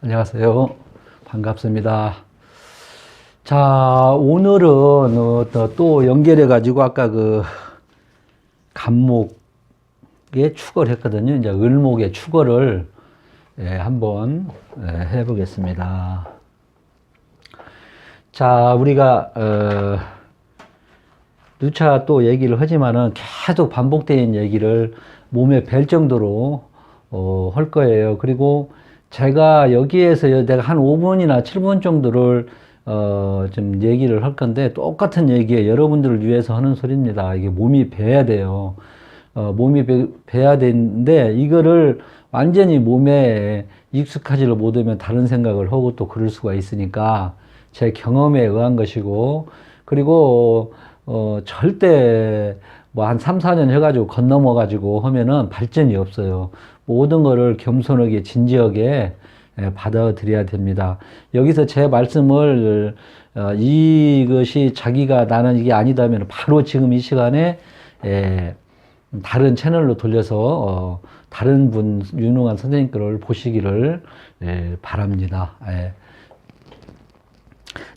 안녕하세요. 반갑습니다. 자, 오늘은 또 연결해가지고 아까 그 간목의 축을 했거든요. 이제 을목의 축을 한번 해보겠습니다. 자, 우리가 누차 또 얘기를 하지만은 계속 반복되는 얘기를 몸에 뵐 정도로 할 거예요. 그리고 제가 여기에서 내가 한 5분이나 7분 정도를 좀 얘기를 할 건데 똑같은 얘기에 여러분들을 위해서 하는 소리입니다. 이게 몸이 배야 돼요. 몸이 배야 되는데 이거를 완전히 몸에 익숙하지를 못하면 다른 생각을 하고 또 그럴 수가 있으니까 제 경험에 의한 것이고, 그리고 절대 뭐 한 3, 4년 해가지고 건너머 가지고 하면은 발전이 없어요. 모든 거를 겸손하게 진지하게 받아들여야 됩니다. 여기서 제 말씀을 이것이 자기가 나는 이게 아니다면 바로 지금 이 시간에 다른 채널로 돌려서 다른 분 유능한 선생님 거를 보시기를 바랍니다.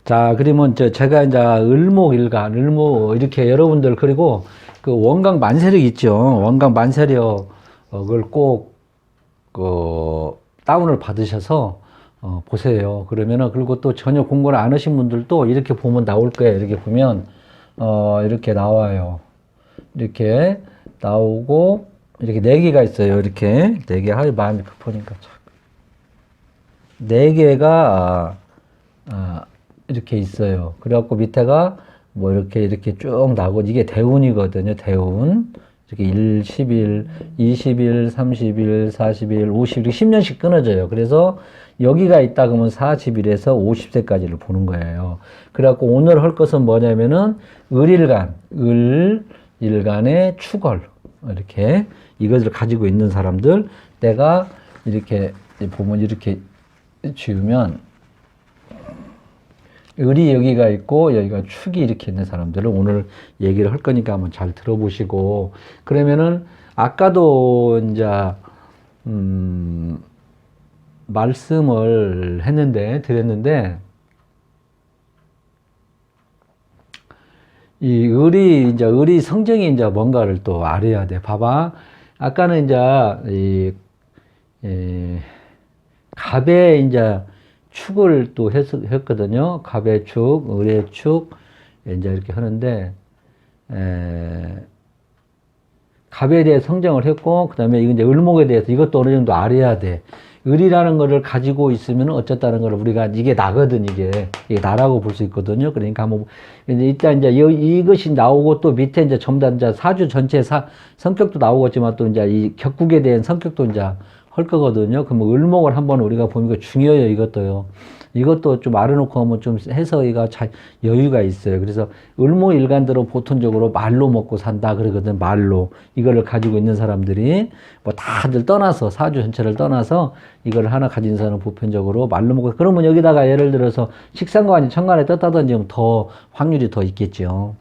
자, 그러면 제가 이제 을목일간, 을목 이렇게 여러분들, 그리고 그 원강 만세력 있죠. 원강 만세력을 꼭 다운을 받으셔서 보세요. 그러면은, 그리고 또 전혀 공부를 안 하신 분들도 이렇게 보면 나올 거예요. 이렇게 보면 이렇게 나와요. 이렇게 나오고 이렇게 네 개가 있어요. 이렇게 네 개. 마음이 급하니까 네 개가 이렇게 있어요. 그래갖고 밑에가 뭐 이렇게 쭉 나고, 이게 대운이거든요. 대운. 이렇게 1, 10일, 20일, 30일, 40일, 50일, 10년씩 끊어져요. 그래서 여기가 있다 그러면 40일에서 50세까지를 보는 거예요. 그래갖고 오늘 할 것은 뭐냐면은 을일간의 축월. 이렇게 이것을 가지고 있는 사람들, 내가 이렇게 보면 이렇게 지으면 을이 여기가 있고 여기가 축이 이렇게 있는 사람들을 오늘 얘기를 할 거니까 한번 잘 들어보시고, 그러면은 아까도 이제 말씀을 드렸는데 이 을이 성정이 이제 뭔가를 또 알아야 돼. 봐봐. 아까는 이제 갑의 이제 축을 또 했거든요. 갑의 축, 을의 축, 이제 이렇게 하는데, 갑에 대해 성정을 했고, 그 다음에 이제 을목에 대해서 이것도 어느 정도 알아야 돼. 을이라는 거를 가지고 있으면 어쨌다는 걸 우리가, 이게 나거든, 이게 나라고 볼 수 있거든요. 그러니까 뭐, 일단 이제 이것이 나오고 또 밑에 이제 전부 다 이제 사주 전체 성격도 나오겠지만 또 이제 이 격국에 대한 성격도 이제 할 거거든요. 그럼 을목을 한번 우리가 보니까 중요해요, 이것도요. 이것도 좀 알아놓고 하면 좀 해석이가 여유가 있어요. 그래서 을목 일간들은 보통적으로 말로 먹고 산다 그러거든, 말로. 이거를 가지고 있는 사람들이 뭐 다들 떠나서, 사주 전체를 떠나서 이걸 하나 가진 사람은 보편적으로 말로 먹고, 그러면 여기다가 예를 들어서 식상관이 천간에 떴다든지 더 확률이 더 있겠죠.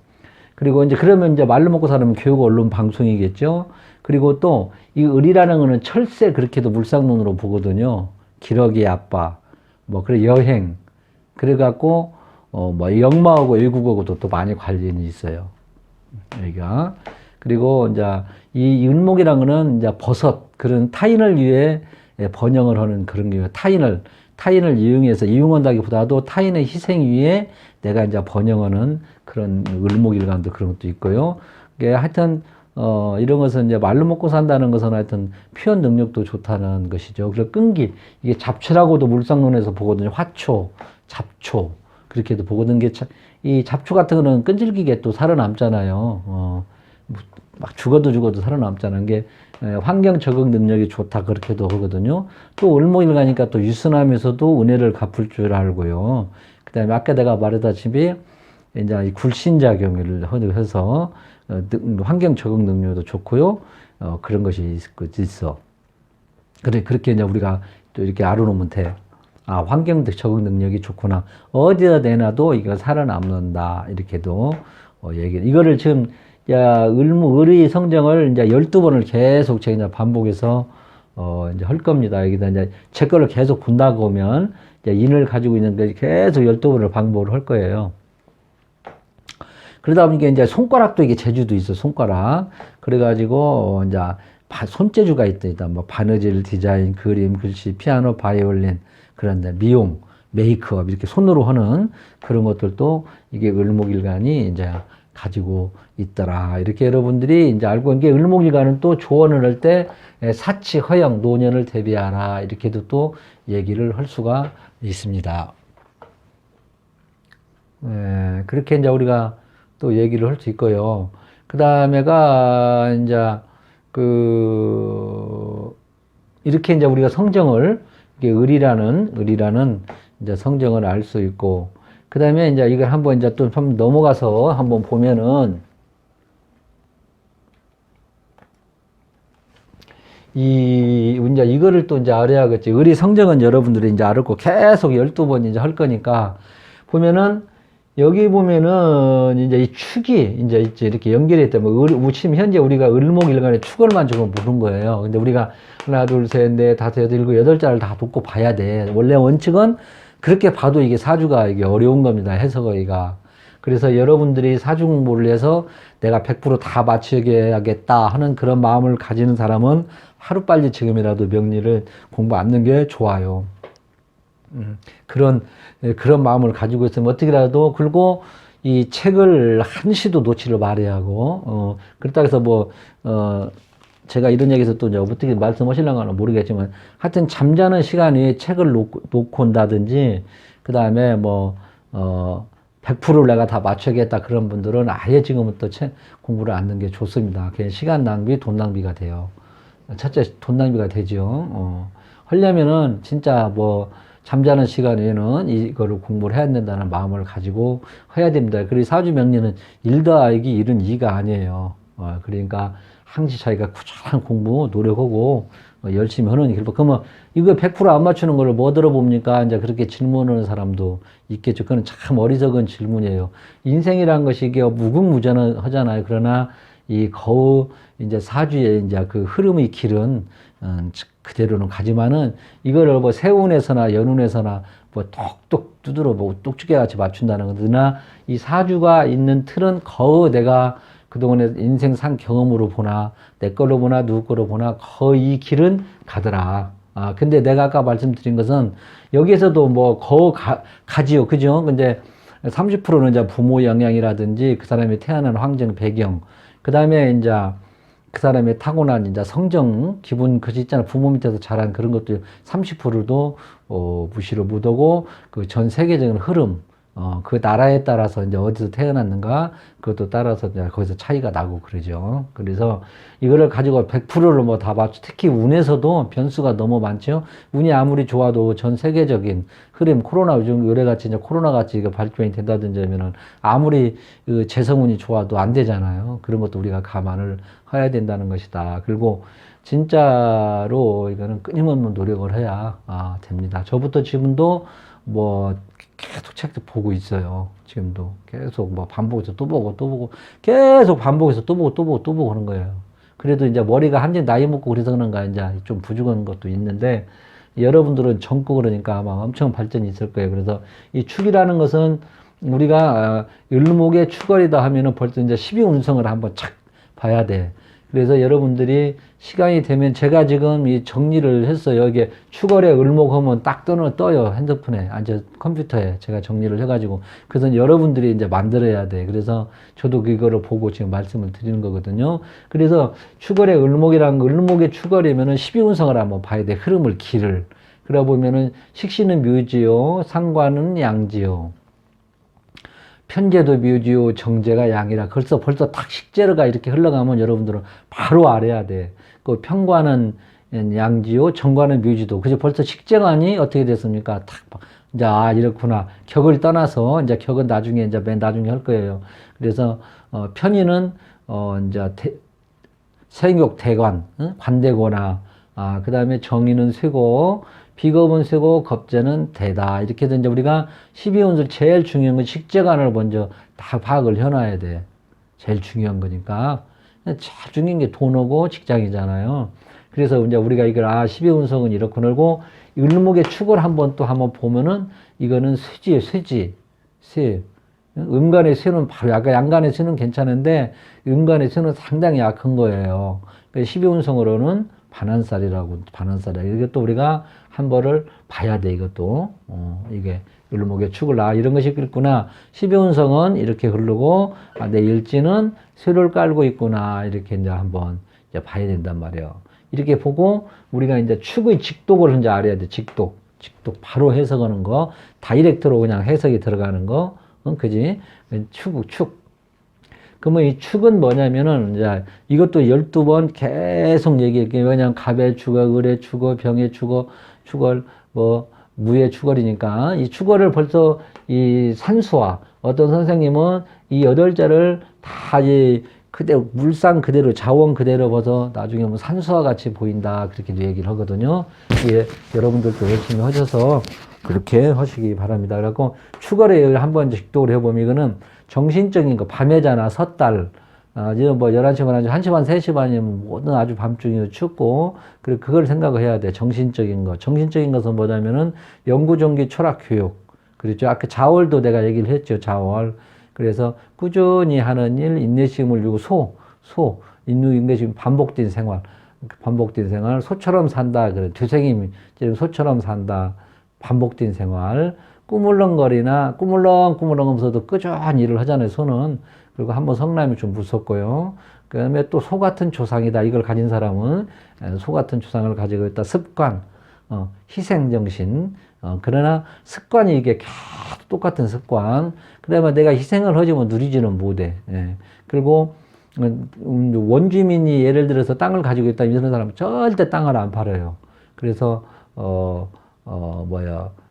그리고 이제 그러면 이제 말로 먹고 살면 교육, 언론, 방송이겠죠. 그리고 또 이 을이라는 거는 철새, 그렇게도 물상론으로 보거든요. 기러기 아빠, 뭐 그래 여행, 그래갖고 뭐 역마하고 일국하고도 또 많이 관련이 있어요. 여기가. 그리고 이제 이 을목이라는 거는 이제 버섯, 그런 타인을 위해 번영을 하는 그런 게, 타인을 이용해서, 이용한다기보다도 타인의 희생 위에 내가 이제 번영하는 그런 을목일간도 그런 것도 있고요. 이게 하여튼 이런 것은 이제 말로 먹고 산다는 것은 하여튼 표현 능력도 좋다는 것이죠. 그래서 끈기, 이게 잡초라고도 물상론에서 보거든요. 화초, 잡초, 그렇게도 보거든요. 이 잡초 같은 거는 끈질기게 또 살아남잖아요. 막 죽어도 살아남잖아요. 이게 환경 적응 능력이 좋다, 그렇게도 하거든요. 또 을목일 가니까 또 유순하면서도 은혜를 갚을 줄 알고요. 그 다음에 아까 내가 말했다시피 이제 굴신작용을 해서 환경 적응 능력도 좋고요. 그런 것이 있어. 그렇게 이제 우리가 또 이렇게 알아놓으면 돼. 아, 환경 적응 능력이 좋구나. 어디다 내놔도 이거 살아남는다. 이렇게도 이거를 지금 을의 성정을 이제 12번을 계속 제가 반복해서 이제 할 겁니다. 여기다 이제 제 거를 계속 본다고 하면, 이제 인을 가지고 있는데 계속 12번을 반복을 할 거예요. 그러다 보니까 이제 손가락도 이게 재주도 있어, 손가락. 그래가지고, 이제 손재주가 있다. 뭐, 바느질, 디자인, 그림, 글씨, 피아노, 바이올린, 그런데 미용, 메이크업, 이렇게 손으로 하는 그런 것들도 이게 을목일간이 이제 가지고 있더라. 이렇게 여러분들이 이제 알고 있는 게 을목일간은 또 조언을 할 때 사치, 허영, 노년을 대비하라. 이렇게도 또 얘기를 할 수가 있습니다. 그렇게 이제 우리가 또 얘기를 할 수 있고요. 그 다음에가 이제 이렇게 이제 우리가 성정을 이게 을이라는 이제 성정을 알 수 있고, 그 다음에 이제 이걸 한번 이제 또 한번 넘어가서 한번 보면은 이제 이거를 또 이제 알아야겠지. 을이 성정은 여러분들이 이제 알고 계속 12번 이제 할 거니까 보면은 여기 보면은 이제 이 축이 이제 있지 이렇게 연결이 있다면 지금 현재 우리가 을목일간의 축을만 지금 보는 거예요. 근데 우리가 하나, 둘, 셋, 넷, 다섯, 여덟, 일곱, 여덟 자를 다 놓고 봐야 돼. 원래 원칙은 그렇게 봐도 이게 사주가 이게 어려운 겁니다. 해석하기가. 그래서 여러분들이 사주 공부를 해서 내가 100%다 맞추어야겠다 하는 그런 마음을 가지는 사람은 하루빨리 지금이라도 명리를 공부 안 하는 게 좋아요. 그런 마음을 가지고 있으면 어떻게라도, 그리고 이 책을 한시도 놓지를 말아야 하고, 그렇다고 해서 제가 이런 얘기에서 또 이제 어떻게 말씀하시려나 모르겠지만, 하여튼 잠자는 시간에 책을 놓고 온다든지, 그 다음에 100%를 내가 다 맞춰야겠다 그런 분들은 아예 지금부터 책 공부를 안 하는 게 좋습니다. 그냥 시간 낭비, 돈 낭비가 돼요. 첫째, 돈 낭비가 되죠. 하려면은 진짜 잠자는 시간에는 이거를 공부를 해야 된다는 마음을 가지고 해야 됩니다. 그리고 사주 명리는 1 더하기 1은 2가 아니에요. 그러니까 항시 자기가 꾸준한 공부 노력하고 열심히 하는 길. 그러면 이거 100%안 맞추는 걸 뭐 들어봅니까? 이제 그렇게 질문하는 사람도 있겠죠. 그건 참 어리석은 질문이에요. 인생이라는 것이 이게 무궁무진하잖아요. 그러나 이 이제 사주의 이제 그 흐름의 길은 그대로는 가지만은 이거를 세운에서나 연운에서나 톡톡 두드려 똑죽개 같이 맞춘다는 거. 그러나 이 사주가 있는 틀은 내가 그동안에 인생 산 경험으로 보나, 내 걸로 보나, 누구 걸로 보나, 이 길은 가더라. 근데 내가 아까 말씀드린 것은, 여기에서도 가지요. 그죠? 근데 30%는 이제 부모 영향이라든지, 그 사람이 태어난 환경, 배경, 그 다음에 이제 그 사람의 타고난 이제 성정, 기분, 그지 있잖아. 부모 밑에서 자란 그런 것도 30%도 무시를 못하고, 그 전 세계적인 흐름, 그 나라에 따라서 이제 어디서 태어났는가, 그것도 따라서 이제 거기서 차이가 나고 그러죠. 그래서 이거를 가지고 100%를 다 맞추, 특히 운에서도 변수가 너무 많죠. 운이 아무리 좋아도 전 세계적인 흐름, 요즘 요래같이 이제 코로나같이 발병이 된다든지 하면은 아무리 그 재성운이 좋아도 안 되잖아요. 그런 것도 우리가 감안을 해야 된다는 것이다. 그리고 진짜로 이거는 끊임없는 노력을 해야 됩니다. 저부터 지금도 계속 책도 보고 있어요. 지금도 계속 반복해서 또 보고 계속 반복해서 또 보고 하는 거예요. 그래도 이제 머리가 한지 나이 먹고 그래서 그런가 이제 좀 부족한 것도 있는데, 여러분들은 젊고 그러니까 아마 엄청 발전이 있을 거예요. 그래서 이 축이라는 것은 우리가 을목의 축월이다 하면은 벌써 이제 12운성을 한번 착 봐야 돼. 그래서 여러분들이 시간이 되면, 제가 지금 이 정리를 했어요. 이게 축월에 을목하면 딱 떠요. 핸드폰에, 컴퓨터에 제가 정리를 해가지고. 그래서 여러분들이 이제 만들어야 돼. 그래서 저도 그거를 보고 지금 말씀을 드리는 거거든요. 그래서 축월에 을목의 축월이면은 12운성을 한번 봐야 돼. 흐름을, 길을. 그러다 보면은 식신은 묘지요, 상관은 양지요. 편제도 묘지요, 정제가 양이라. 벌써 딱 식재료가 이렇게 흘러가면 여러분들은 바로 알아야 돼. 그 편관은 양지요, 정관은 묘지도. 그죠? 벌써 식재관이 어떻게 됐습니까? 이제 이렇구나. 격을 떠나서 이제 격은 나중에 이제 맨 나중에 할 거예요. 그래서 편의는 이제 생욕 대관, 관대거나, 그다음에 정의는 쇠고, 비겁은 쇠고, 겁재는 대다. 이렇게 해서 이제 우리가 12운술 제일 중요한 건 식재관을 먼저 다 파악을 해놔야 돼. 제일 중요한 거니까. 제일 중요한 게 돈하고 직장이잖아요. 그래서 이제 우리가 이걸 12운성은 이렇게 늘고 을목의 축을 한번 보면은 이거는 쇠지예요, 쇠지. 쇠. 음간의 쇠는 바로 약간 양간의 쇠는 괜찮은데 음간의 쇠는 상당히 약한 거예요. 12운성으로는 반환살이에요. 이것도 우리가 한 번을 봐야 돼, 이것도. 이게 을목의 축을 이런 것이 있구나. 12운성은 이렇게 흐르고, 내 일지는 쇠를 깔고 있구나. 이렇게 이제 한번 이제 봐야 된단 말이에요. 이렇게 보고, 우리가 이제 축의 직독을 이제 알아야 돼, 직독. 바로 해석하는 거. 다이렉트로 그냥 해석이 들어가는 거. 그지? 축. 그러면 이 축은 뭐냐면은, 이제 이것도 12번 계속 얘기할게요. 왜냐면 갑의 축어, 을의 축어, 병의 축어, 축월, 무의 축월이니까. 이 축월을 벌써 이 산수화. 어떤 선생님은 이 8자를 다 그대로, 물상 그대로, 자원 그대로 봐서 나중에 뭐 산수화 같이 보인다. 그렇게도 얘기를 하거든요. 예, 여러분들도 열심히 하셔서 그렇게 하시기 바랍니다. 그래갖고 축월에 한번 직독을 해보면 이거는 정신적인 거, 밤에잖아, 섣달. 지금 11시 반, 1시 반, 3시 반이면 모든 아주 밤중이고 춥고, 그리고 그걸 생각을 해야 돼. 정신적인 거. 정신적인 것은 뭐냐면은 연구종기 철학 교육. 그렇죠. 아까 자월도 내가 얘기를 했죠. 자월. 그래서 꾸준히 하는 일, 인내심을 주고 인내심 반복된 생활. 소처럼 산다. 그래. dü생임, 소처럼 산다. 반복된 생활. 꾸물렁 하면서도 꾸준히 일을 하잖아요, 소는. 그리고 한번 성남이 좀 무섭고요. 그 다음에 또 소 같은 조상이다. 이걸 가진 사람은 소 같은 조상을 가지고 있다. 습관, 희생정신. 그러나 습관이 이게 계속 똑같은 습관. 그 다음에 내가 희생을 하지만 누리지는 못해. 예. 그리고 원주민이 예를 들어서 땅을 가지고 있다. 이런 사람은 절대 땅을 안 팔아요. 그래서,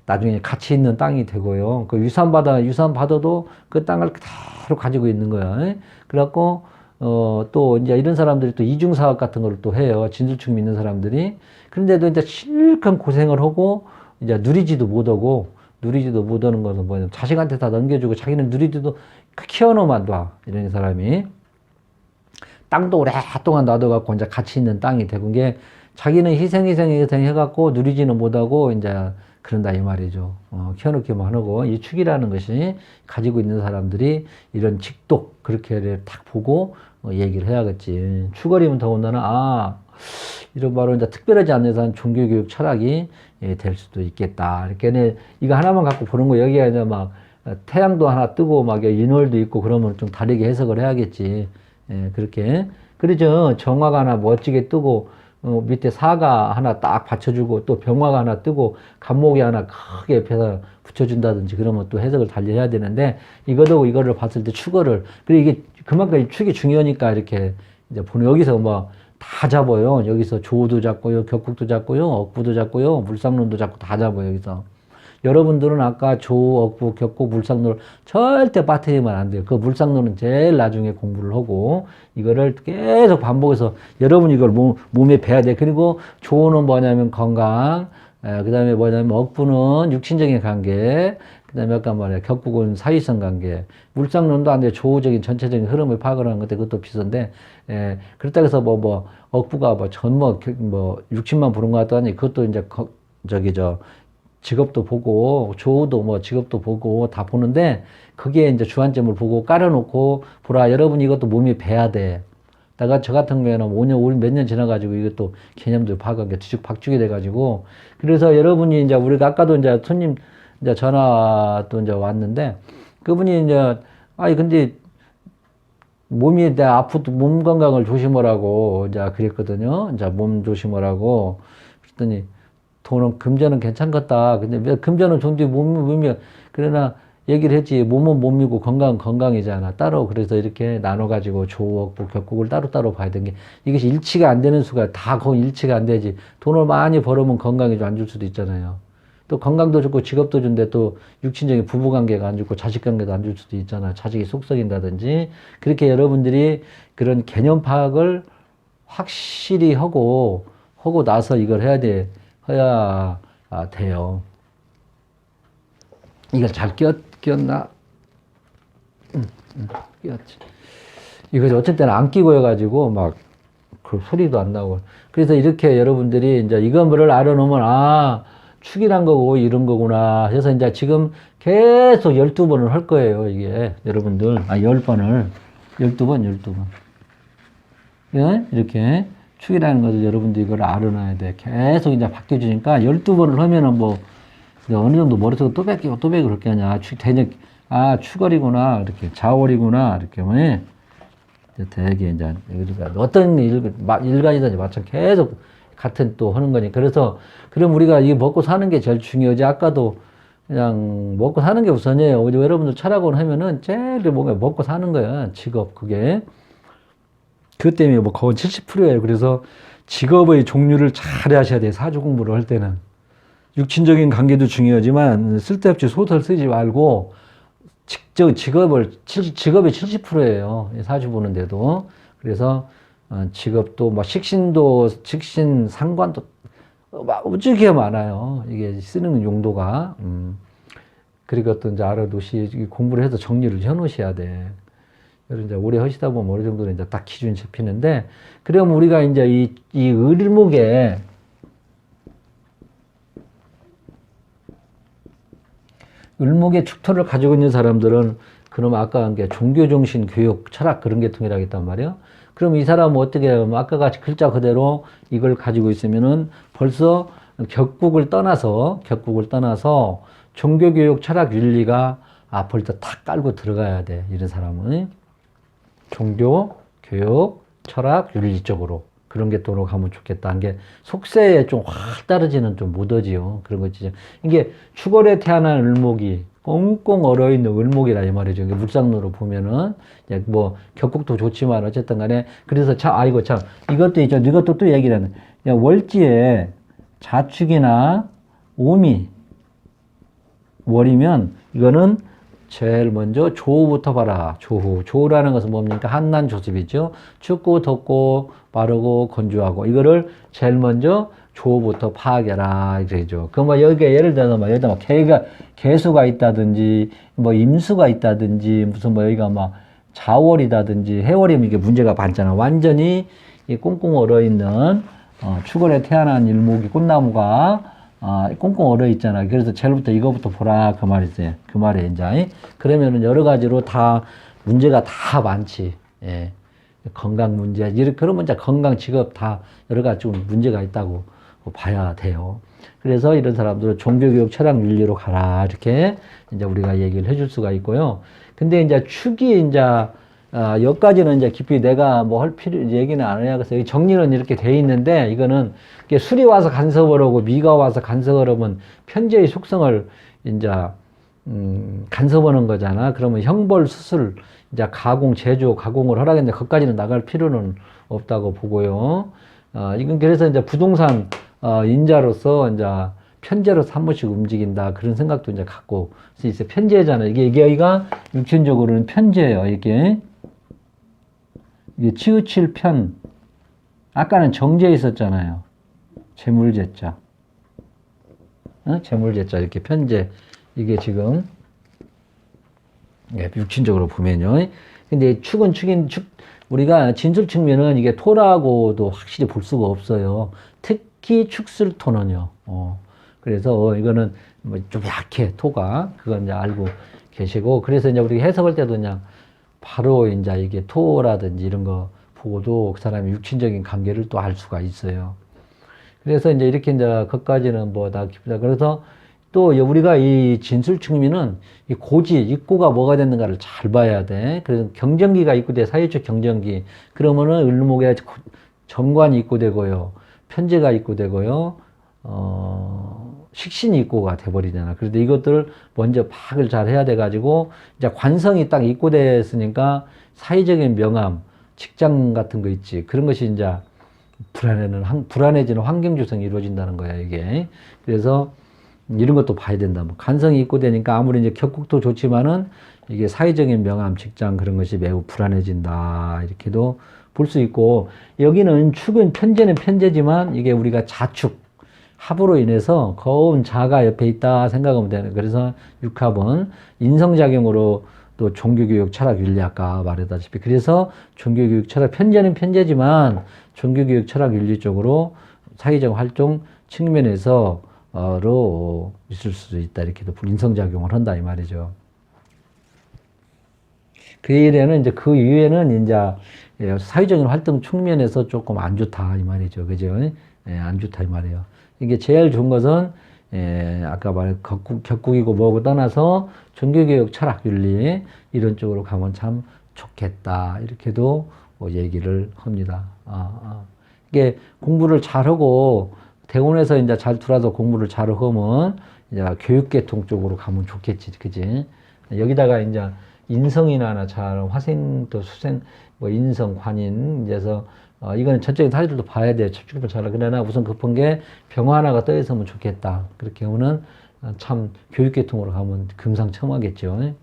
나중에 가치 있는 땅이 되고요. 그 유산 받아도 그 땅을 그대로 가지고 있는 거야. 그래갖고, 또 이제 이런 사람들이 또 이중사업 같은 걸 또 해요. 진술충 믿는 사람들이. 그런데도 이제 실컷 고생을 하고, 이제 누리지도 못하는 것은 뭐냐면 자식한테 다 넘겨주고 자기는 누리지도 키워놓으면 놔. 이런 사람이. 땅도 오랫동안 놔둬갖고 이제 가치 있는 땅이 되고, 게 자기는 희생 해갖고 누리지는 못하고 이제 그런다 이 말이죠. 키워놓기만 하고 이 축이라는 것이 가지고 있는 사람들이 이런 직독 그렇게 딱 보고 얘기를 해야겠지. 축월이면 더군다나 이런 바로 이제 특별하지 않는 이상 종교교육 철학이 될 수도 있겠다. 이렇게 이거 하나만 갖고 보는 거 여기가 이제 막 태양도 하나 뜨고 막 인월도 있고 그러면 좀 다르게 해석을 해야겠지. 그렇게 그러죠. 정화가 하나 멋지게 뜨고 밑에 사가 하나 딱 받쳐주고 또 병화가 하나 뜨고 간목이 하나 크게 옆에서 붙여준다든지 그러면 또 해석을 달리 해야 되는데 이거를 봤을 때 축어를 그리고 이게 그만큼 축이 중요하니까 이렇게 이제 보는 여기서 뭐 다 잡아요. 여기서 조도 잡고요, 격국도 잡고요, 억부도 잡고요, 물상론도 잡고 다 잡아요. 여기서 여러분들은 아까 조, 억부, 격국, 물상론을 절대 빠뜨리면 안 돼요. 그 물상론은 제일 나중에 공부를 하고 이거를 계속 반복해서 여러분 이걸 몸에 배야 돼. 그리고 조는 뭐냐면 건강, 그 다음에 뭐냐면 억부는 육신적인 관계, 그 다음에 아까 말이야 격국은 사회성 관계, 물상론도 안 돼. 조적인 전체적인 흐름을 파악을 하는 것도 그것도 비싼데, 그렇다고 해서 억부가 육신만 보는 것 같다니 그것도 이제 직업도 보고, 조도 직업도 보고 다 보는데, 그게 이제 주안점을 보고 깔아놓고, 보라, 여러분 이것도 몸이 배야 돼. 내가 저 같은 경우에는 5년, 몇 년 지나가지고 이것도 개념도 파악하게 뒤죽박죽이 돼가지고, 그래서 여러분이 이제 우리가 아까도 이제 손님 이제 전화도 이제 왔는데, 그분이 이제, 근데 몸이 아프도 몸 건강을 조심하라고 이제 그랬거든요. 이제 몸 조심하라고. 그랬더니, 돈은 금전은 괜찮겠다. 근데 왜 금전은 좋은데 몸이 그러나 얘기를 했지. 몸은 몸이고 건강은 건강이잖아. 따로 그래서 이렇게 나눠가지고 조억부 격국을 따로따로 봐야 되는 게 이것이 일치가 안 되는 수가 다 거의 일치가 안 되지. 돈을 많이 벌으면 건강이 좀 안 줄 수도 있잖아요. 또 건강도 좋고 직업도 좋은데 또 육친적인 부부관계가 안 좋고 자식관계도 안 줄 수도 있잖아요. 자식이 속썩인다든지. 그렇게 여러분들이 그런 개념 파악을 확실히 하고 나서 이걸 해야 돼요. 이걸 잘 끼웠나? 끼웠지. 이거 어쨌든 안 끼고 해가지고 그 소리도 안 나고. 그래서 이렇게 여러분들이 이제 이거를 알아놓으면, 아, 축이란 거고 이런 거구나. 그래서 이제 지금 계속 12번을 할 거예요, 이게. 여러분들. 아, 10번을. 12번, 12번. 예? 이렇게. 축이라는 것을 여러분들이 이걸 알아놔야 돼. 계속 이제 바뀌어지니까 12번을 하면은 뭐, 어느 정도 머릿속에 또 뺏기고 또 뺏기고 그렇게 하냐. 축월이구나. 이렇게. 자월이구나. 이렇게. 뭐, 되게 이제, 그러니까 어떤 일간이든지 마찬가지 계속 같은 또 하는 거니. 그래서, 그럼 우리가 이게 먹고 사는 게 제일 중요하지. 아까도 그냥 먹고 사는 게 우선이에요. 여러분들 철학원 하면은 제일 뭔가 먹고 사는 거야. 직업, 그게. 그것 때문에 뭐 거의 70%예요. 그래서 직업의 종류를 잘 하셔야 돼요. 사주 공부를 할 때는. 육친적인 관계도 중요하지만 쓸데없이 소설 쓰지 말고 직업의 70%예요. 사주 보는데도. 그래서 직업도 뭐 식신 상관도 어찌게 많아요. 이게 쓰는 용도가. 그리고 또 이제 알아두시 공부를 해서 정리를 해 놓으셔야 돼. 그래서 이제 오래 하시다 보면 어느 정도는 이제 딱 기준이 잡히는데, 그럼 우리가 이제 이 을목의 축토를 가지고 있는 사람들은, 그럼 아까 한 게 종교 정신, 교육, 철학 그런 계통이라고 했단 말이에요. 그럼 이 사람은 어떻게 하면 아까 같이 글자 그대로 이걸 가지고 있으면은 벌써 격국을 떠나서 종교, 교육, 철학, 윤리가 벌써 탁 깔고 들어가야 돼. 이런 사람은. 종교, 교육, 철학, 윤리 쪽으로 그런 계통으로 가면 좋겠다. 한 게 속세에 좀 확 따르지는 좀 못하지요. 그런 거지. 이게 축월에 태어난 을목이 꽁꽁 얼어있는 을목이라 이 말이죠. 물상으로 보면은 뭐 격국도 좋지만 어쨌든 간에 그래서 이것도 또 얘기를 하는. 월지에 자축이나 오미 월이면 이거는 제일 먼저 조후부터 봐라. 조후라는 것은 뭡니까? 한난 조습이죠. 춥고 덥고 마르고 건조하고 이거를 제일 먼저 조후부터 파악해라. 이러죠. 그럼 뭐 여기에 예를 들어서 여기다 개수가 있다든지 뭐 임수가 있다든지 무슨 뭐 여기가 막 자월이다든지 해월이면 이게 문제가 많잖아. 완전히 이 꽁꽁 얼어있는 축월에 태어난 일목이 꽃나무가 꽁꽁 얼어 있잖아. 그래서 제일부터 이거부터 보라. 그 말이지. 그 말에 이제. 그러면은 여러 가지로 다 문제가 다 많지. 예. 건강 문제. 그러면 이제 건강, 직업 다 여러 가지 좀 문제가 있다고 봐야 돼요. 그래서 이런 사람들은 종교교육, 철학, 윤리로 가라. 이렇게 이제 우리가 얘기를 해줄 수가 있고요. 근데 이제 축이 이제 여기까지는 이제 깊이 내가 뭐 할 얘기는 안 해야겠어요. 정리는 이렇게 돼 있는데, 이거는 술이 와서 간섭을 하고 미가 와서 간섭을 하면 편제의 속성을 이제, 간섭하는 거잖아. 그러면 형벌, 수술, 이제 가공, 제조, 가공을 하라겠는데, 거기까지는 나갈 필요는 없다고 보고요. 이건 그래서 이제 부동산, 인자로서 이제 편제로서 한 번씩 움직인다. 그런 생각도 이제 갖고 있어요. 편제잖아요. 여기가 육신적으로는 편제예요. 이게 치우칠 편. 아까는 정제 있었잖아요. 재물제자. 재물제자. 이렇게 편제. 이게 지금, 육신적으로 보면요. 근데 축은 우리가 진술 측면은 이게 토라고도 확실히 볼 수가 없어요. 특히 축술토는요. 그래서 이거는 뭐 좀 약해, 토가. 그건 이제 알고 계시고. 그래서 이제 우리가 해석할 때도 그냥 바로 이제 이게 토라든지 이런 거 보고도 그 사람의 육친적인 관계를 또 알 수가 있어요. 그래서 이제 이렇게 이제 그까지는 뭐 다 깊다. 그래서 또 우리가 이 진술 측면은 이 고지, 입고가 뭐가 됐는가를 잘 봐야 돼. 그래서 경전기가 입고돼, 사회적 경전기. 그러면은 을목에 정관이 입고되고요. 편제가 입고되고요. 식신이 입고가 돼버리잖아. 그런데 이것들을 먼저 파악을 잘 해야 돼가지고, 이제 관성이 딱 입고됐으니까 사회적인 명암, 직장 같은 거 있지. 그런 것이 이제 불안해지는 환경 조성이 이루어진다는 거야, 이게. 그래서 이런 것도 봐야 된다. 뭐 관성이 입고되니까 아무리 이제 격국도 좋지만은 이게 사회적인 명암, 직장 그런 것이 매우 불안해진다. 이렇게도 볼 수 있고, 여기는 축은 편제는 편제지만 이게 우리가 자축, 합으로 인해서 거운 자가 옆에 있다 생각하면 되는. 그래서 육합은 인성작용으로 또 종교교육 철학윤리 아까 말했다시피 그래서 종교교육 철학 편제는 편제지만 종교교육 철학윤리 쪽으로 사회적 활동 측면에서 로 있을 수도 있다 이렇게도 인성작용을 한다 이 말이죠. 그 일에는 이제 그 이후에는 이제 사회적인 활동 측면에서 조금 안 좋다 이 말이죠. 그죠? 예, 안 좋다 이 말이에요. 이게 제일 좋은 것은 아까 말한 격국이고 뭐고 떠나서 종교교육 철학윤리 이런 쪽으로 가면 참 좋겠다 이렇게도 얘기를 합니다. 이게 공부를 잘하고 대원에서 이제 잘 들어서 공부를 잘하면 이제 교육계통 쪽으로 가면 좋겠지, 그지? 여기다가 이제 인성이나 잘 화생 또 수생 뭐 인성 관인 이제서 이거는 전적인 사례들도 봐야 돼. 축구를 잘하. 그러나 우선 급한 게 병화 하나가 떠 있으면 좋겠다. 그렇게 하면은 참 교육계통으로 가면 금상첨화겠죠.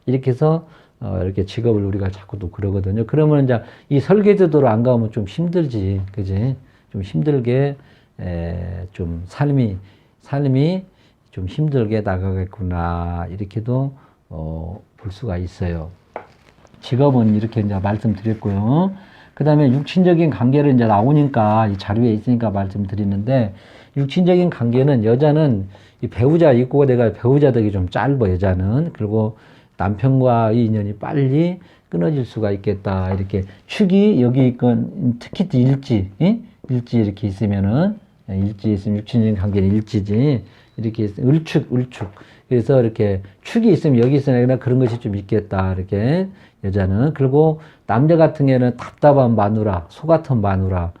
이렇게 해서 이렇게 직업을 우리가 자꾸 또 그러거든요. 그러면 이제 이 설계도로 안 가면 좀 힘들지, 그지? 좀 힘들게 좀 삶이 좀 힘들게 나가겠구나 이렇게도 볼 수가 있어요. 직업은 이렇게 이제 말씀드렸고요. 그 다음에 육친적인 관계를 이제 나오니까 이 자료에 있으니까 말씀드리는데 육친적인 관계는 여자는 이 배우자 있고 내가 배우자 덕이 좀 짧아 여자는 그리고 남편과의 인연이 빨리 끊어질 수가 있겠다 이렇게 축이 여기 있건 특히 일지 일지 이렇게 있으면은 일지 있으면 육친적인 관계는 일지지 이렇게 있으면 을축 그래서 이렇게 축이 있으면 여기 있으나 그런 것이 좀 있겠다 이렇게 여자는 그리고 남자 같은 경우에는 답답한 마누라 소 같은 마누라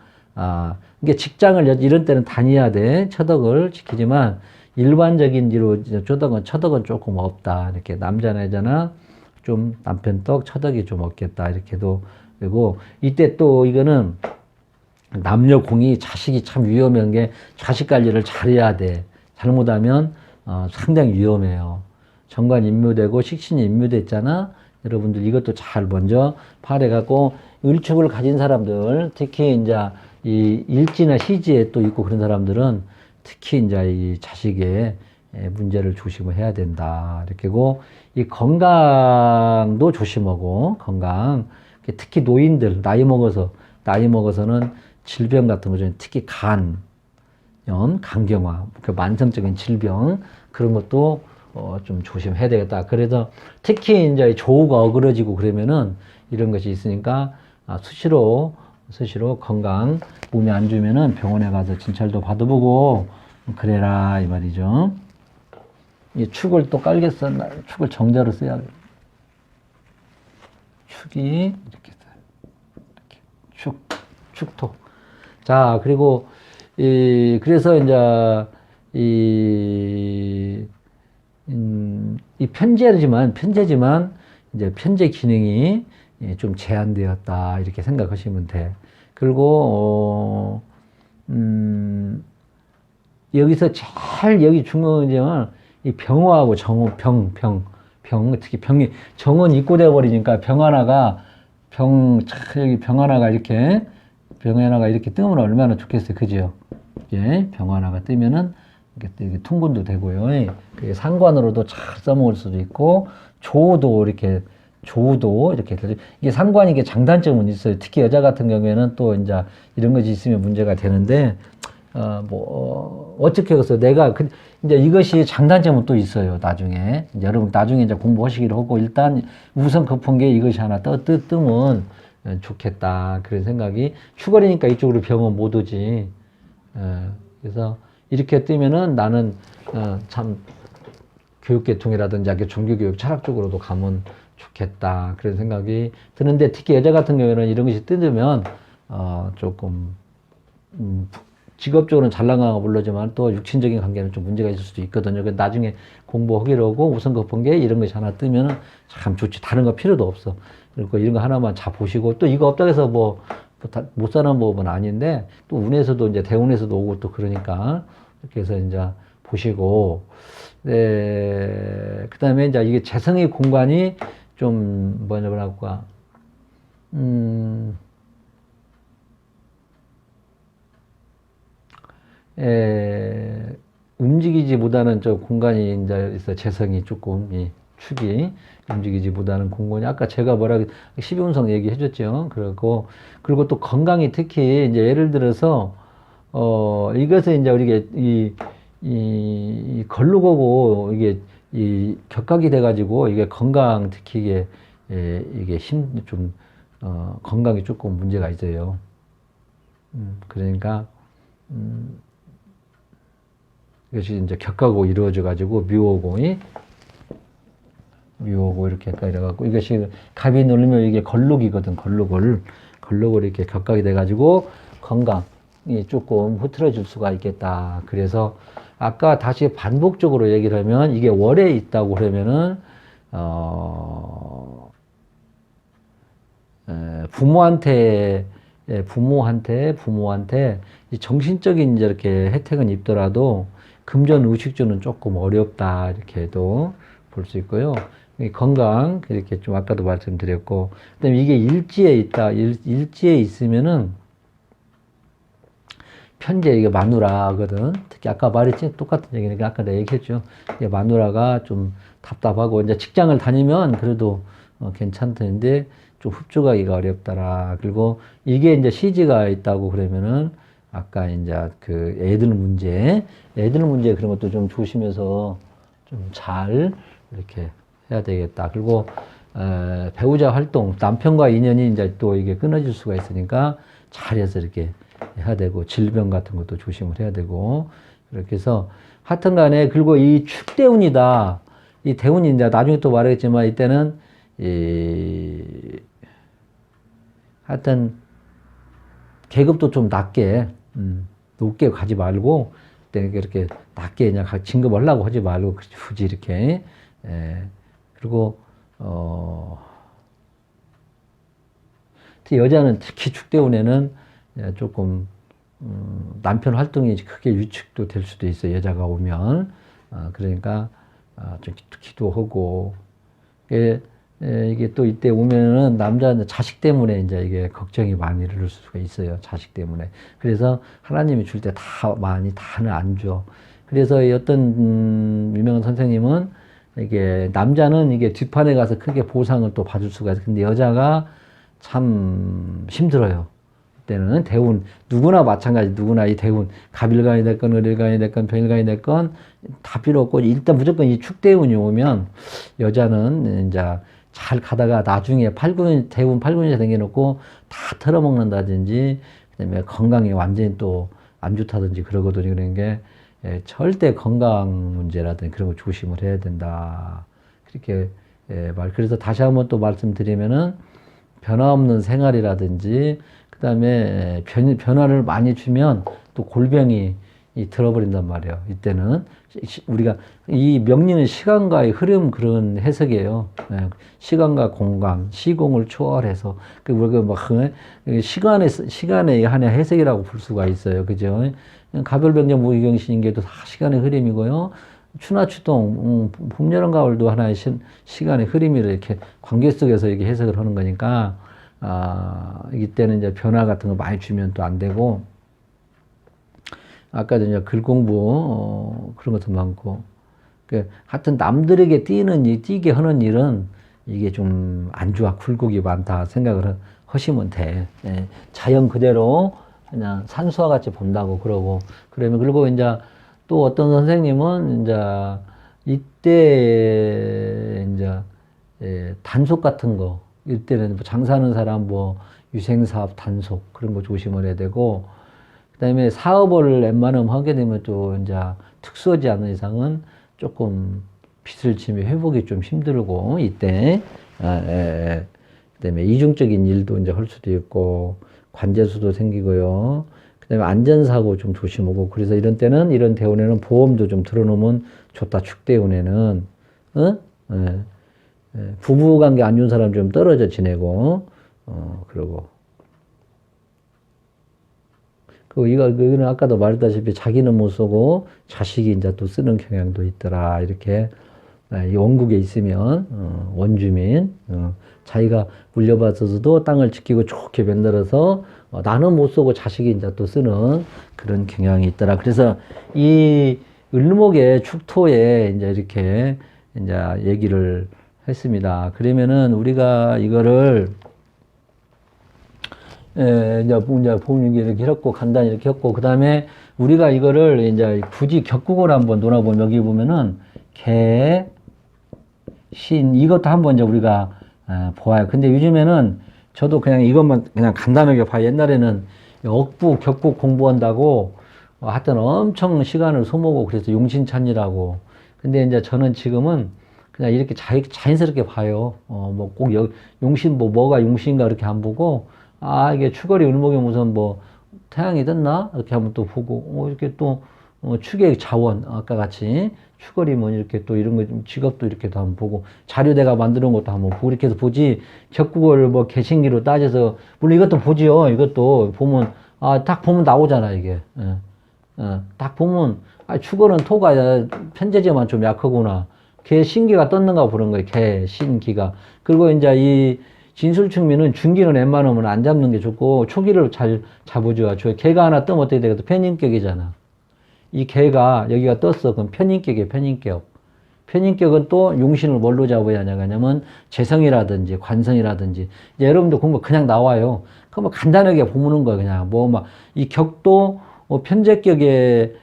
이게 직장을 이런 때는 다녀야 돼 처덕을 지키지만 일반적인 이로 처덕은 조금 없다 이렇게 남자나 여자나 좀 남편 떡 처덕이 좀 없겠다 이렇게도 그리고 이때 또 이거는 남녀 공이 자식이 참 위험한 게 자식 관리를 잘해야 돼 잘못하면 상당히 위험해요. 정관 임묘되고 식신이 임묘됐잖아. 여러분들 이것도 잘 먼저 파악해갖고 을축을 가진 사람들, 특히 이제 이 일지나 시지에 또 있고 그런 사람들은 특히 이제 이 자식의 문제를 조심을 해야 된다. 이렇게고 이 건강도 조심하고 건강, 특히 노인들 나이 먹어서는 질병 같은 거 중에 특히 간경화, 그 만성적인 질병 그런 것도 좀 조심해야 되겠다. 그래서 특히 이제 조우가 어그러지고 그러면은 이런 것이 있으니까 수시로 건강 몸이 안 좋으면은 병원에 가서 진찰도 받아보고 그래라 이 말이죠. 이 축을 또 깔겠어. 축을 정자로 써야 돼. 축이 이렇게 축토. 자 그리고 그래서 이제 이 편제지만 이제 편제 기능이 좀 제한되었다 이렇게 생각하시면 돼. 그리고 여기서 제일 여기 중요한 점은 이 병화하고 정호 병 특히 병이 정은 입고돼 버리니까 병 하나가 이렇게 병 하나가 이렇게 뜨면 얼마나 좋겠어요, 그죠? 예, 병 하나가 뜨면은 이게 통분도 되고요. 그게 상관으로도 잘 써먹을 수도 있고 조도 이렇게 이게 상관이 이게 장단점은 있어요. 특히 여자 같은 경우에는 또 이제 이런 것이 있으면 문제가 되는데 어떻게 해서 내가 이제 이것이 장단점은 또 있어요. 나중에 여러분 나중에 이제 공부하시기로 하고 일단 우선 급한 게 이것이 하나 뜨면 좋겠다 그런 생각이 추가리니까 이쪽으로 병원 못 오지. 그래서 이렇게 뜨면은 나는 참 교육계통이라든지 종교교육 철학 쪽으로도 가면 좋겠다 그런 생각이 드는데 특히 여자 같은 경우에는 이런 것이 뜨면 조금 직업적으로는 잘 나가고 물러지만 또 육친적인 관계는 좀 문제가 있을 수도 있거든요. 그래서 나중에 공부하기로 하고 우선 급한 게 이런 것이 하나 뜨면 참 좋지. 다른 거 필요도 없어. 그리고 이런 거 하나만 잘 보시고 또 이거 없다고 해서 못 사는 법은 아닌데 또 운에서도 이제 대운에서도 오고 또 그러니까 이렇게 해서 이제 보시고 그 다음에 이제 이게 재성의 공간이 좀 뭐라고 할까 움직이지 못하는 저 공간이 이제 있어 재성이 조금 축이 움직이지보다는 공곤이 아까 제가 뭐라 12운성 얘기해 줬죠. 그리고 또 건강이 특히 이제 예를 들어서 이것을 이제 우리가 이 걸르고고 이게 이 격각이 돼가지고 이게 건강 특히 이게 좀 건강에 조금 문제가 있어요. 그러니까 이것이 이제 격하고 이루어져가지고 묘하고 이렇게 이래갖고 이것이 갑이 누르면 이게 걸룩이거든. 걸룩을 이렇게 격하게 돼가지고 건강이 조금 흐트러질 수가 있겠다. 그래서 아까 다시 반복적으로 얘기를 하면 이게 월에 있다고 그러면은 부모한테 이 정신적인 이제 이렇게 혜택은 있더라도 금전 의식주는 조금 어렵다 이렇게도 볼 수 있고요. 건강 이렇게 좀 아까도 말씀드렸고, 그다음에 이게 일지에 있다. 일지에 있으면은 편제 이게 마누라거든. 특히 아까 말했지 똑같은 얘기니까 아까 내가 얘기했죠. 이게 마누라가 좀 답답하고 이제 직장을 다니면 그래도 괜찮던데 좀 흡족하기가 어렵더라. 그리고 이게 이제 시지가 있다고 그러면은 아까 이제 그 애들 문제 그런 것도 좀 조심해서 좀 잘 이렇게 해야 되겠다. 그리고 배우자 활동, 남편과 인연이 이제 또 이게 끊어질 수가 있으니까 잘해서 이렇게 해야 되고, 질병 같은 것도 조심을 해야 되고, 그렇게 해서 하여튼 간에, 그리고 이 축대운이다. 이 대운이 이제 나중에 또 말하겠지만 이때는 하여튼 계급도 좀 낮게 높게 가지 말고 이렇게 낮게 그냥 진급을 하려고 하지 말고 굳이 이렇게 그리고 여자는 특히 축대운에는 조금 남편 활동이 크게 위축도 될 수도 있어요. 여자가 오면 그러니까 좀 기도하고 이게 또 이때 오면은 남자 자식 때문에 이제 이게 걱정이 많이 이를 수가 있어요. 자식 때문에. 그래서 하나님이 줄 때 다는 안 줘. 그래서 어떤 유명한 선생님은 이게 남자는 이게 뒷판에 가서 크게 보상을 또 받을 수가 있어요. 근데 여자가 참 힘들어요. 그때는 대운 누구나 마찬가지. 누구나 이 대운 갑일간이 됐건 을일간이 됐건 병일간이 됐건 다 필요 없고 일단 무조건 이 축대운이 오면 여자는 이제 잘 가다가 나중에 대운 8군이 생겨놓고 다 털어먹는다든지, 그 다음에 건강이 완전히 또 안 좋다든지 그러거든요. 그런 게 절대 건강 문제라든지 그런 거 조심을 해야 된다. 그렇게 그래서 다시 한번 또 말씀드리면은 변화없는 생활이라든지, 그 다음에 변화를 많이 주면 또 골병이 들어버린단 말이에요. 이때는 우리가 이 명리는 시간과의 흐름 그런 해석이에요. 시간과 공간, 시공을 초월해서 우리가 막 시간에 한해 해석이라고 볼 수가 있어요. 그죠? 가별병정 무기경신인계도 다 시간의 흐름이고요. 추나 추동, 봄, 여름, 가을도 하나의 시간의 흐름이를 이렇게 관계 속에서 이렇게 해석을 하는 거니까 이때는 이제 변화 같은 거 많이 주면 또 안 되고. 아까도 이제 글 공부, 그런 것도 많고. 하여튼 남들에게 뛰게 하는 일은 이게 좀 안 좋아. 굴곡이 많다 생각을 하시면 돼. 자연 그대로 그냥 산수와 같이 본다고 그러고. 그리고 이제 또 어떤 선생님은 이때 단속 같은 거, 이때는 장사하는 사람 유생사업 단속 그런 거 조심을 해야 되고, 그다음에 사업을 웬만하면 하게 되면 또 특수하지 않은 이상은 조금 빚을 지면 회복이 좀 힘들고 이때 그다음에 이중적인 일도 할 수도 있고 관제수도 생기고요. 그다음에 안전사고 좀 조심하고, 그래서 이런 때는 이런 대운에는 보험도 좀 들어놓으면 좋다. 축대운에는 부부관계 안 좋은 사람 좀 떨어져 지내고 그러고. 이거는 아까도 말했다시피 자기는 못 쓰고 자식이 또 쓰는 경향도 있더라. 이렇게 원국에 있으면 원주민 자기가 물려받아서도 땅을 지키고 좋게 만들어서 나는 못 쓰고 자식이 또 쓰는 그런 경향이 있더라. 그래서 이 을목의 축토에 이렇게 이제 얘기를 했습니다. 그러면은 우리가 이거를 이제 보는 게 이렇게 했고 간단히 이렇게 했고 그 다음에 우리가 이거를 이제 굳이 격국어로 한번 놀아보면 여기 보면은 개, 신 이것도 한번 이제 우리가 보아요. 근데 요즘에는 저도 그냥 이것만 그냥 간단하게 봐요. 옛날에는 억부 격국 공부한다고 하여튼 엄청 시간을 소모하고 그래서 용신찬이라고. 근데 이제 저는 지금은 그냥 이렇게 자연스럽게 봐요. 뭐 꼭 용신 뭐가 용신인가 그렇게 안 보고 이게 추거리 을목에 무슨 뭐 태양이 떴나 이렇게 한번 또 보고 이렇게 또 축의 자원 아까 같이 추거리 뭐 이렇게 또 이런 거 직업도 이렇게 도 한번 보고 자료 내가 만들어 놓은 것도 한번 보고 이렇게 해서 보지 격국어를 뭐 개신기로 따져서 물론 이것도 보지요. 이것도 보면 딱 보면 나오잖아 이게. 딱 보면 축어는 토가 편재제만 좀 약하구나. 개 신기가 떴는가 보는 거예요. 개 신기가. 그리고 이제 이 진술충미는 중기는 웬만하면 안 잡는 게 좋고 초기를 잘 잡아줘야 좋아요. 개가 하나 뜨면 어떻게 되겠어? 편인격이잖아. 이 개가 여기가 떴어. 그럼 편인격이에요. 편인격. 편인격은 또 용신을 뭘로 잡아야 하냐면 재성이라든지 관성이라든지 이제 여러분들 공부 그냥 나와요. 그럼 뭐 간단하게 보는 거예요. 그냥 뭐 막 이 격도 편재격에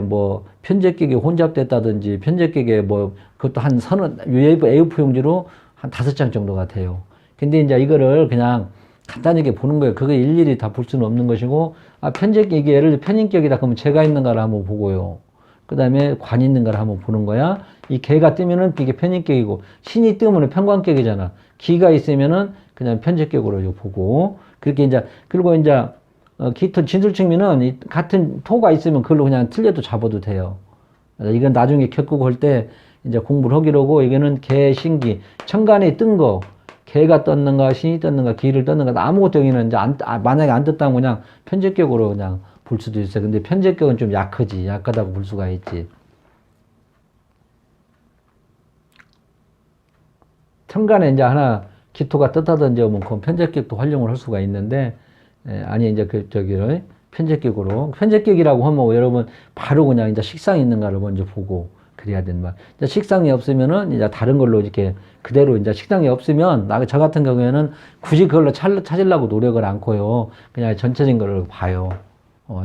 뭐 편재격이 혼잡됐다든지 편재격에 뭐 그것도 한 서너 A4 용지로 한 5장 정도가 돼요. 근데 이제 이거를 그냥 간단하게 보는 거예요. 그거 일일이 다 볼 수는 없는 것이고, 편재격이 예를 들어 편인격이다. 그러면 재가 있는가를 한번 보고요. 그 다음에 관 있는가를 한번 보는 거야. 이 개가 뜨면은 이게 편인격이고, 신이 뜨면 편관격이잖아. 기가 있으면은 그냥 편재격으로 보고, 그렇게 이제, 그리고 이제, 기토 진술측미는 같은 토가 있으면 그걸로 그냥 틀려도 잡아도 돼요. 이건 나중에 격국 할 때 이제 공부를 하기로 하고, 이거는 개, 신기, 천간에 뜬 거, 개가 떴는가, 신이 떴는가, 기를 떴는가, 아무것도 여기는 이제 만약에 안 떴다면 그냥 편재격으로 그냥 볼 수도 있어요. 근데 편재격은 좀 약하지. 약하다고 볼 수가 있지. 천간에 이제 하나 기토가 떴다든지 하면 그건 편재격도 활용을 할 수가 있는데, 아니, 이제 편재격으로. 편재격이라고 하면 여러분 바로 그냥 이제 식상이 있는가를 먼저 보고 그래야 되는 말. 이제 식상이 없으면은 이제 다른 걸로 이렇게 그대로 이제 식상이 없으면 저 같은 경우에는 굳이 그걸로 찾으려고 노력을 않고요. 그냥 전체적인 걸 봐요.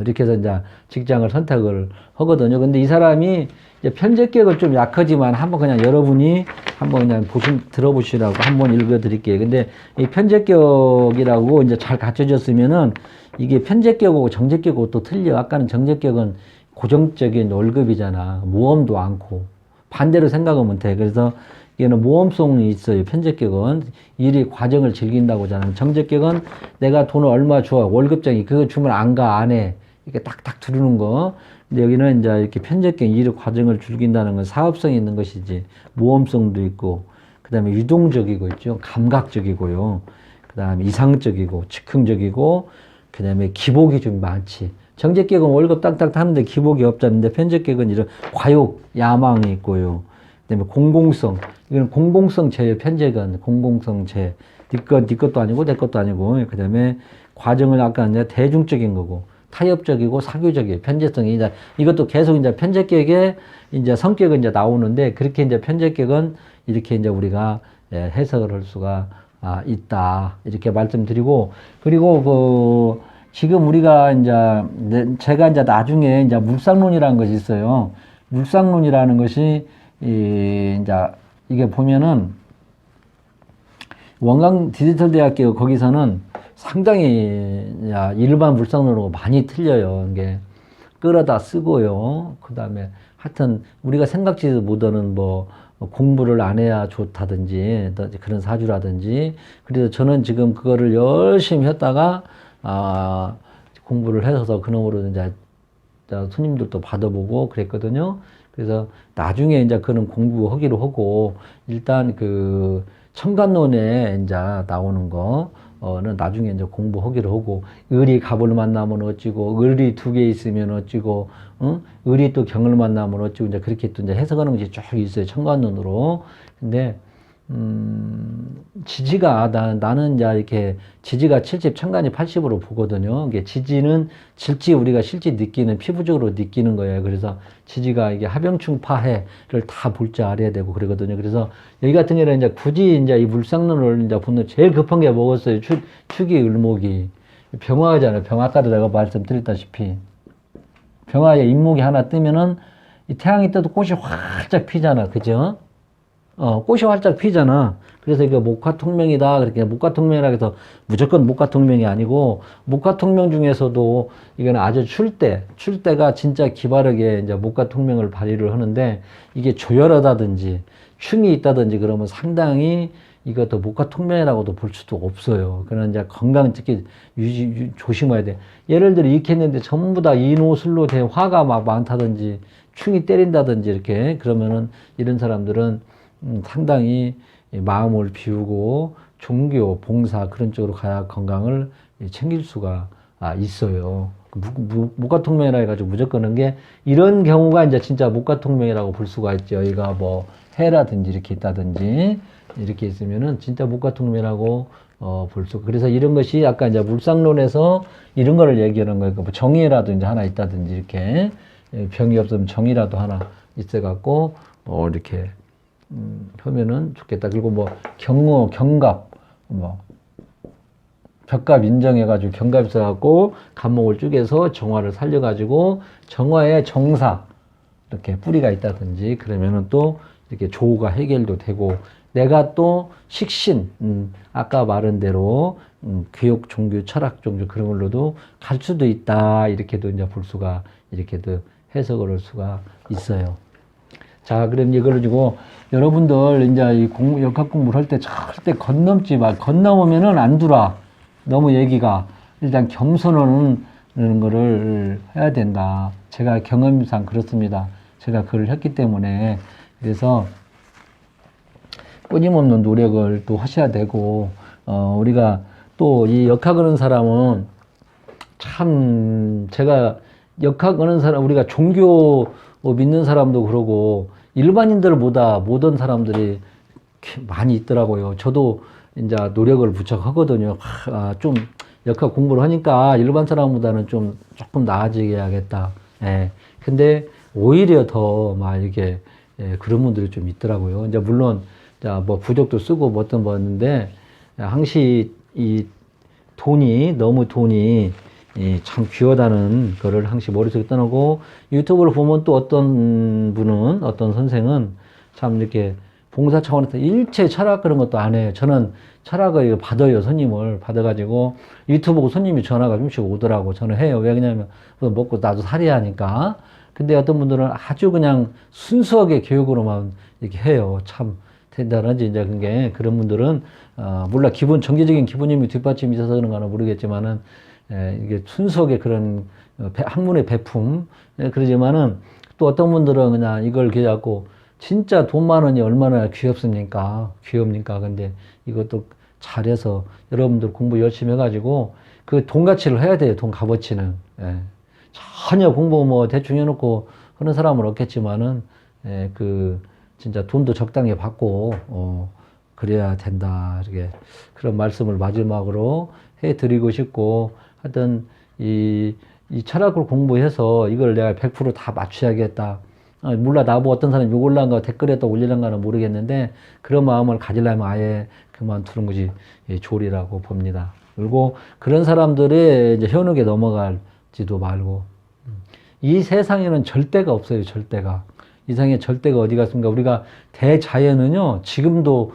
이렇게 해서 이제 직장을 선택을 하거든요. 근데 이 사람이 이제 편재격은 좀 약하지만 한번 그냥 여러분이 한번 그냥 들어보시라고 한번 읽어 드릴게요. 근데 이 편재격이라고 이제 잘 갖춰졌으면은 이게 편재격하고 정재격하고 또 틀려. 아까는 정재격은 고정적인 월급이잖아. 모험도 않고. 반대로 생각하면 돼. 그래서 얘는 모험성이 있어요. 편재격은 일이 과정을 즐긴다고 하잖아요. 정재격은 내가 돈을 얼마 줘. 월급장이 그거 주면 안 가, 안 해. 이렇게 딱딱 두르는 거. 근데 여기는 이제 이렇게 편재격 일의 과정을 즐긴다는 건 사업성이 있는 것이지. 모험성도 있고. 그 다음에 유동적이고 있죠. 감각적이고요. 그 다음에 이상적이고, 즉흥적이고, 그 다음에 기복이 좀 많지. 정재격은 월급 딱딱 하는데 기복이 없잖는데 편재격은 이런 과욕, 야망이 있고요. 그 다음에 공공성. 이건 공공성 제예요. 편재격은 공공성 제. 네 것도 아니고 내 것도 아니고. 그 다음에 과정을 아까 이제 대중적인 거고 타협적이고 사교적이에요. 편재성이 이제 이것도 계속 이제 편재격의 이제 성격은 이제 나오는데 그렇게 이제 편재격은 이렇게 이제 우리가 해석을 할 수가 있다. 이렇게 말씀드리고 그리고 지금 우리가 이제 제가 이제 나중에 이제 물상론이라는 것이 있어요. 물상론이라는 것이 이제 이게 보면은 원광 디지털대학교 거기서는 상당히 일반 물상론하고 많이 틀려요. 이게 끌어다 쓰고요. 그 다음에 하여튼 우리가 생각지도 못하는 뭐 공부를 안 해야 좋다든지 그런 사주라든지 그래서 저는 지금 그거를 열심히 했다가 공부를 해서 그놈으로 이제 손님들도 받아보고 그랬거든요. 그래서 나중에 이제 그런 공부하기로 하고 일단 그 청간론에 이제 나오는 거는 나중에 이제 공부하기로 하고 을이 갑을 만나면 어찌고 을이 2개 있으면 어찌고 을이 또 경을 만나면 어찌고 이제 그렇게 또 이제 해석하는 것이 쭉 있어요. 청간론으로. 근데 지지가, 나는 이제 이렇게 지지가 70, 천간이 80으로 보거든요. 이게 지지는 질지 우리가 실제 느끼는, 피부적으로 느끼는 거예요. 그래서 지지가 이게 하병충파해를 다 볼 줄 알아야 되고 그러거든요. 그래서 여기 같은 경우는 이제 굳이 이제 이 물상론을 이제 보는 제일 급한 게 뭐겠어요? 축이 을목이. 병화잖아요. 병화 아까도 내가 말씀드렸다시피. 병화에 인목이 하나 뜨면은 이 태양이 떠도 꽃이 활짝 피잖아. 그죠? 꽃이 활짝 피잖아. 그래서 이거 목화통명이다. 그렇게 목화통명이라 해서 무조건 목화통명이 아니고, 목화통명 중에서도 이거는 아주 출 때가 진짜 기바르게 이제 목화통명을 발휘를 하는데, 이게 조열하다든지, 충이 있다든지 그러면 상당히 이것도 목화통명이라고도 볼 수도 없어요. 그러나 이제 건강 특히 조심해야 돼. 예를 들어 이렇게 했는데 전부 다 인호술로 된 화가 막 많다든지, 충이 때린다든지 이렇게 그러면은 이런 사람들은 상당히 마음을 비우고 종교, 봉사 그런 쪽으로 가야 건강을 챙길 수가 있어요. 목화통명이라 해가지고 무조건 하는 게 이런 경우가 이제 진짜 목화통명이라고 볼 수가 있죠. 여기가 뭐 해라든지 이렇게 있다든지 이렇게 있으면은 진짜 목화통명이라고 볼 수가. 그래서 이런 것이 아까 이제 물상론에서 이런 거를 얘기하는 거예요. 뭐 정의라도 이제 하나 있다든지 이렇게 병이 없으면 정의라도 하나 있어갖고 이렇게 하면은 좋겠다. 그리고 뭐 경어, 경갑, 뭐 벽갑 인정해가지고 경갑 있어갖고 갑목을 쪼개서 정화를 살려가지고 정화에 정사 이렇게 뿌리가 있다든지 그러면은 또 이렇게 조가 해결도 되고, 내가 또 식신, 아까 말한 대로 교육, 종교, 철학, 종교 그런 걸로도 갈 수도 있다. 이렇게도 이제 볼 수가, 이렇게도 해석을 할 수가 있어요. 자, 그럼 이걸 가지고 여러분들 이제 이 역학 공부를 할 때 절대 건넘지 마. 건넘으면은 안 들어. 너무 얘기가. 일단 겸손하는 거를 해야 된다. 제가 경험상 그렇습니다. 제가 그걸 했기 때문에. 그래서 끊임없는 노력을 또 하셔야 되고, 우리가 또 이 역학 하는 사람은 참, 제가 역학 하는 사람, 우리가 종교 믿는 사람도 그러고, 일반인들보다 모든 사람들이 많이 있더라고요. 저도 이제 노력을 부쩍 하거든요. 좀 역학 공부를 하니까 일반 사람보다는 조금 나아지게 해야겠다. 예. 근데 오히려 더 막 이렇게, 그런 분들이 좀 있더라고요. 이제 물론, 뭐 부적도 쓰고 뭐 어떤 뭐 했는데, 항시 이 너무 돈이 참 귀하다는 거를 항상 머릿속에 떠나고, 유튜브를 보면 또 어떤 분은, 어떤 선생은 참 이렇게 봉사 차원에서 일체 철학 그런 것도 안 해요. 저는 철학을 받아요. 손님을 받아가지고 유튜브 보고 손님이 전화가 좀씩 오더라고. 저는 해요. 왜 그러냐면 먹고 나도 살아야 하니까. 근데 어떤 분들은 아주 그냥 순수하게 교육으로만 이렇게 해요. 참 대단하지. 이제 그게 그런 분들은 몰라 정기적인 기본님이 뒷받침이 있어서 그런가는 모르겠지만은, 이게 순수하게 그런 학문의 배품. 그러지만은 또 어떤 분들은 그냥 이걸 갖고 진짜 돈 많으니 얼마나 귀엽습니까? 근데 이것도 잘해서 여러분들 공부 열심히 해가지고 그 돈 가치를 해야 돼요. 돈 값어치는. 전혀 공부 뭐 대충 해놓고 하는 사람은 없겠지만은, 진짜 돈도 적당히 받고, 그래야 된다. 이렇게 그런 말씀을 마지막으로 해드리고 싶고, 하여튼 이 철학을 공부해서 이걸 내가 100% 다 맞춰야겠다. 몰라, 나보고 어떤 사람이 욕 올라간가 댓글에 또 올리는가는 모르겠는데, 그런 마음을 가지려면 아예 그만두는 것이 좋으리라고 봅니다. 그리고 그런 사람들의 이제 현혹에 넘어갈지도 말고, 이 세상에는 절대가 없어요. 절대가. 이 세상에 절대가 어디 갔습니까? 우리가 대자연은요, 지금도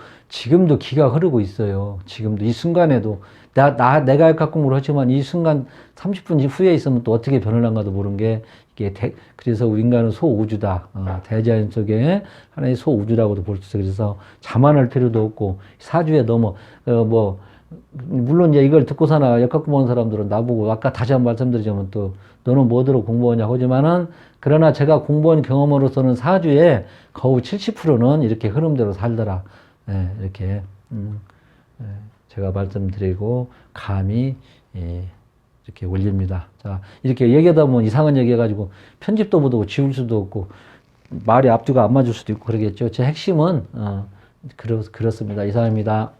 기가 흐르고 있어요. 지금도 이 순간에도 내가 역학 공부를 하지만 이 순간 30분 후에 있으면 또 어떻게 변할란가도 모르는 게 이게 그래서 인간은 소우주다. 대자연 속에 하나의 소우주라고도 볼 수 있어요. 그래서 자만할 필요도 없고 사주에 너무 물론 이제 이걸 듣고서나 역학 공부하는 사람들은 나보고 아까 다시 한번 말씀드리자면 또 너는 뭐대로 공부하냐고 하지만은, 그러나 제가 공부한 경험으로서는 사주에 거의 70%는 이렇게 흐름대로 살더라. 이렇게 제가 말씀드리고 감히 이렇게 올립니다. 자, 이렇게 얘기하다 보면 이상한 얘기 해가지고 편집도 못하고 지울 수도 없고 말이 앞뒤가 안 맞을 수도 있고 그러겠죠. 제 핵심은 그렇습니다. 이상입니다.